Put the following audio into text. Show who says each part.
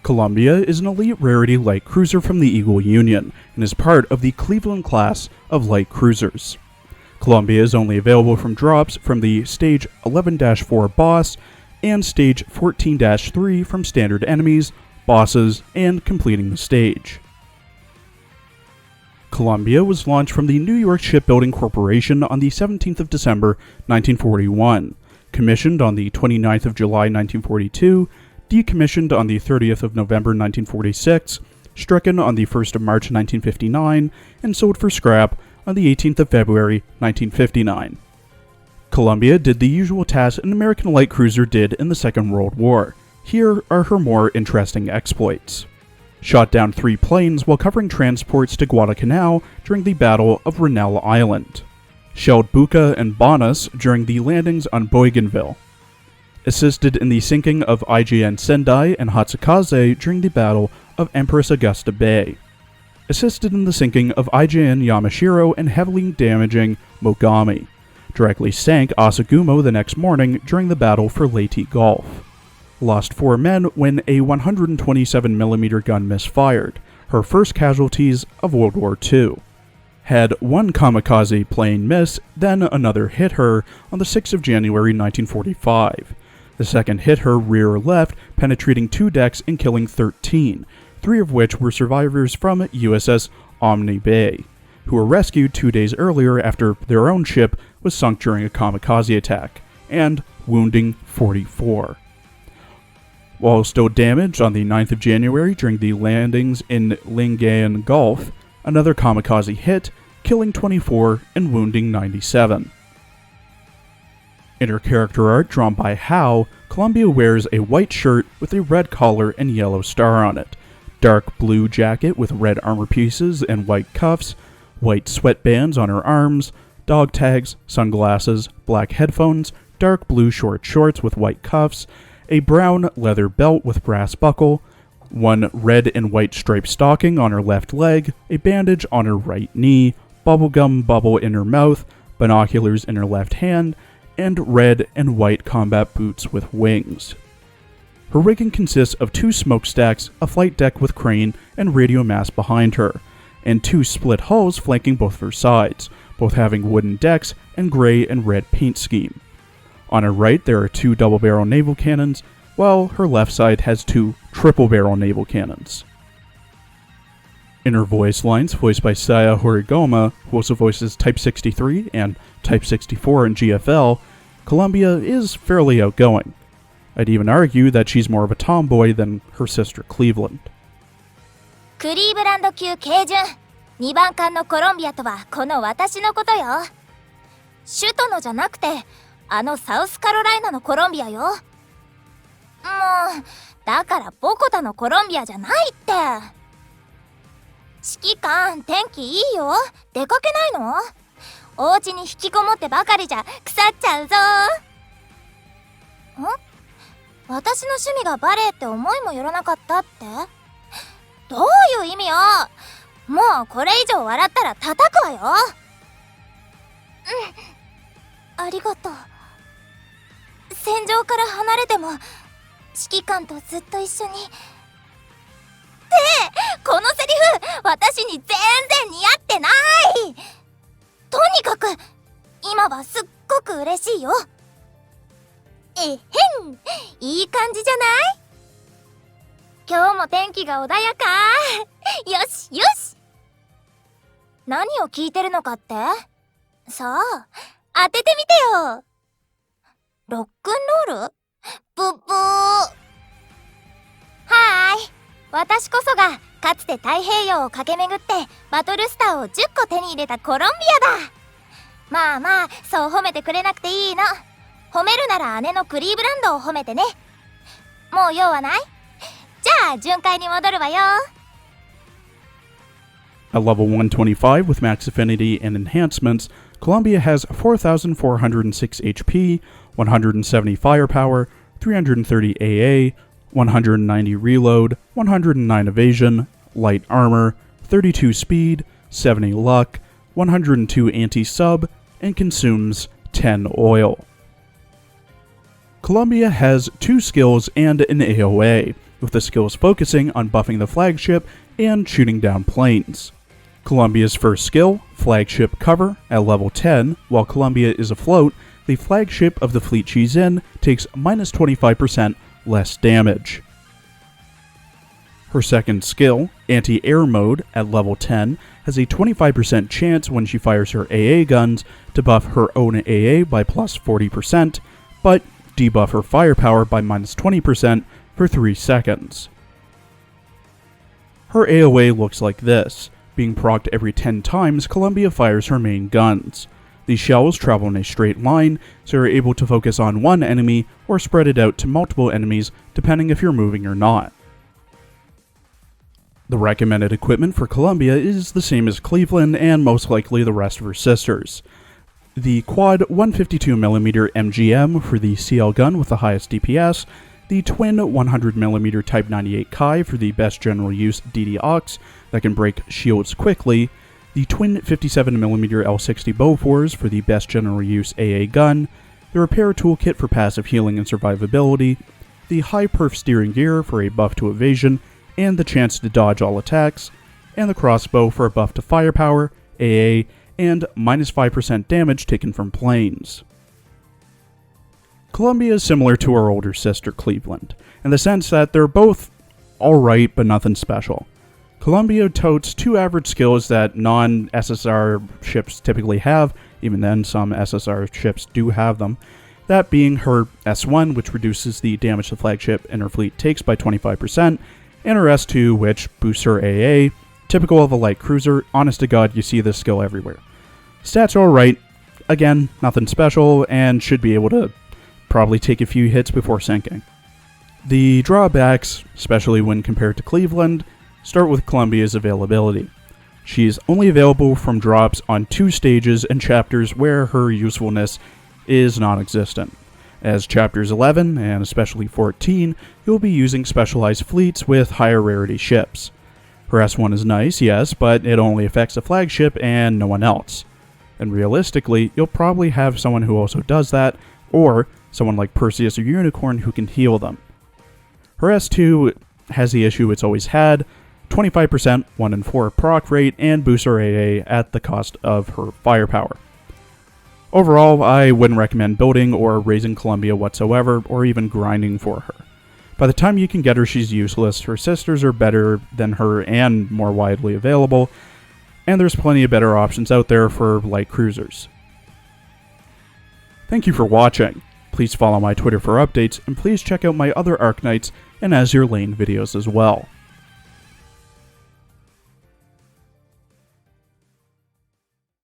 Speaker 1: Columbia is an elite rarity light cruiser from the Eagle Union and is part of the Cleveland class of light cruisers. Columbia is only available from drops from the Stage 11-4 boss and Stage 14-3 from standard enemies, bosses, and completing the stage. Columbia was launched from the New York Shipbuilding Corporation on the 17th of December 1941, commissioned on the 29th of July 1942, decommissioned on the 30th of November 1946, stricken on the 1st of March 1959, and sold for scrap on the 18th of February 1959. Columbia did the usual tasks an American light cruiser did in the Second World War. Here are her more interesting exploits. Shot down 3 planes while covering transports to Guadalcanal during the Battle of Rennell Island. Shelled Buca and Banas during the landings on Bougainville. Assisted in the sinking of IJN Sendai and Hatsukase during the Battle of Empress Augusta Bay. Assisted in the sinking of IJN Yamashiro and heavily damaging Mogami. Directly sank Asagumo the next morning during the battle for Leyte Gulf. Lost 4 men when a 127mm gun misfired, her first casualties of World War II. Had 1 kamikaze plane miss, then another hit her on the 6th of January 1945. The second hit her rear left, penetrating 2 decks and killing 13, 3 of which were survivors from USS Omni Bay, who were rescued 2 days earlier after their own ship was sunk during a kamikaze attack, and wounding 44. While still damaged on the 9th of January during the landings in Lingayen Gulf, another kamikaze hit, killing 24 and wounding 97. In her character art drawn by Howe, Columbia wears a white shirt with a red collar and yellow star on it, dark blue jacket with red armor pieces and white cuffs, white sweatbands on her arms, dog tags, sunglasses, black headphones, dark blue short shorts with white cuffs, a brown leather belt with brass buckle, 1 red and white striped stocking on her left leg, a bandage on her right knee, bubblegum bubble in her mouth, binoculars in her left hand, and red and white combat boots with wings. Her rigging consists of 2 smokestacks, a flight deck with crane and radio mast behind her, and 2 split hulls flanking both of her sides, both having wooden decks and gray and red paint scheme. On her right there are 2 double-barrel naval cannons, while her left side has 2 triple-barrel naval cannons. In her voice lines, voiced by Saya Horigoma, who also voices Type 63 and Type 64 in GFL, Columbia is fairly outgoing. I'd even argue that she's more of a tomboy than her sister Cleveland.
Speaker 2: クリーブランド級軽巡2番艦のコロンビアとはこの私のことよ。首都のじゃなくてあのサウスカロライナのコロンビアよ。もうだからボコタのコロンビアじゃないって。指揮官天気いいよ。出かけないの？お家に引きこもってばかりじゃ腐っちゃうぞ。私の趣味がバレエって思いもよらなかったって？どういう意味よ。もうこれ以上笑ったら叩くわよ。ありがとう。戦場から離れても指揮官とずっと一緒に。このセリフ私に全然似合ってない。とにかく今はすっごく嬉しいよ。えへん、いい感じじゃない？今日も天気が穏やか。よしよし。何を聞いてるのかって？さあ、当ててみてよ。ロックンロール？ブッブー。はーい。私こそがかつて太平洋を駆け巡ってバトルスターを10個手に入れたコロンビアだ。まあまあ、そう褒めてくれなくていいの。褒めるなら姉のクリーブランドを褒めてね。もう用はない？じゃあ巡回に戻るわよ。
Speaker 1: At level 125 with max affinity and enhancements, Columbia has 4,406 HP, 170 firepower, 330 AA, 190 reload, 109 evasion, light armor, 32 speed, 70 luck, 102 anti-sub, and consumes 10 oil. Columbia has 2 skills and an AOA, with the skills focusing on buffing the flagship and shooting down planes. Columbia's first skill, Flagship Cover, at level 10, while Columbia is afloat, the flagship of the fleet she's in takes minus 25% less damage. Her second skill, Anti-Air Mode, at level 10, has a 25% chance when she fires her AA guns to buff her own AA by plus 40%, but debuff her firepower by minus 20% for 3 seconds. Her AoA looks like this. Being procced every 10 times, Columbia fires her main guns. These shells travel in a straight line, so you're able to focus on one enemy or spread it out to multiple enemies depending if you're moving or not. The recommended equipment for Columbia is the same as Cleveland and most likely the rest of her sisters. The quad 152mm MGM for the CL gun with the highest DPS, the twin 100mm Type 98 Kai for the best general use DD Aux that can break shields quickly, the twin 57mm L60 Bofors for the best general use AA gun, the repair toolkit for passive healing and survivability, the high perf steering gear for a buff to evasion and the chance to dodge all attacks, and the crossbow for a buff to firepower, AA, and minus 5% damage taken from planes. Columbia is similar to her older sister Cleveland, in the sense that they're both alright but nothing special. Columbia totes 2 average skills that non-SSR ships typically have, even then some SSR ships do have them, that being her S1, which reduces the damage the flagship and her fleet takes by 25%, and her S2, which boosts her AA. Typical of a light cruiser, honest to god you see this skill everywhere. Stats are alright, again, nothing special, and should be able to probably take a few hits before sinking. The drawbacks, especially when compared to Cleveland, start with Columbia's availability. She is only available from drops on 2 stages and chapters where her usefulness is non-existent. As chapters 11, and especially 14, you'll be using specialized fleets with higher rarity ships. Her S1 is nice, yes, but it only affects the flagship and no one else. And realistically, you'll probably have someone who also does that, or someone like Perseus or Unicorn who can heal them. Her S2 has the issue it's always had, 25% 1 in 4 proc rate, and boosts her AA at the cost of her firepower. Overall, I wouldn't recommend building or raising Columbia whatsoever, or even grinding for her. By the time you can get her, she's useless. Her sisters are better than her and more widely available, and there's plenty of better options out there for light cruisers. Thank you for watching. Please follow my Twitter for updates, and please check out my other Arknights and Azur Lane videos as well.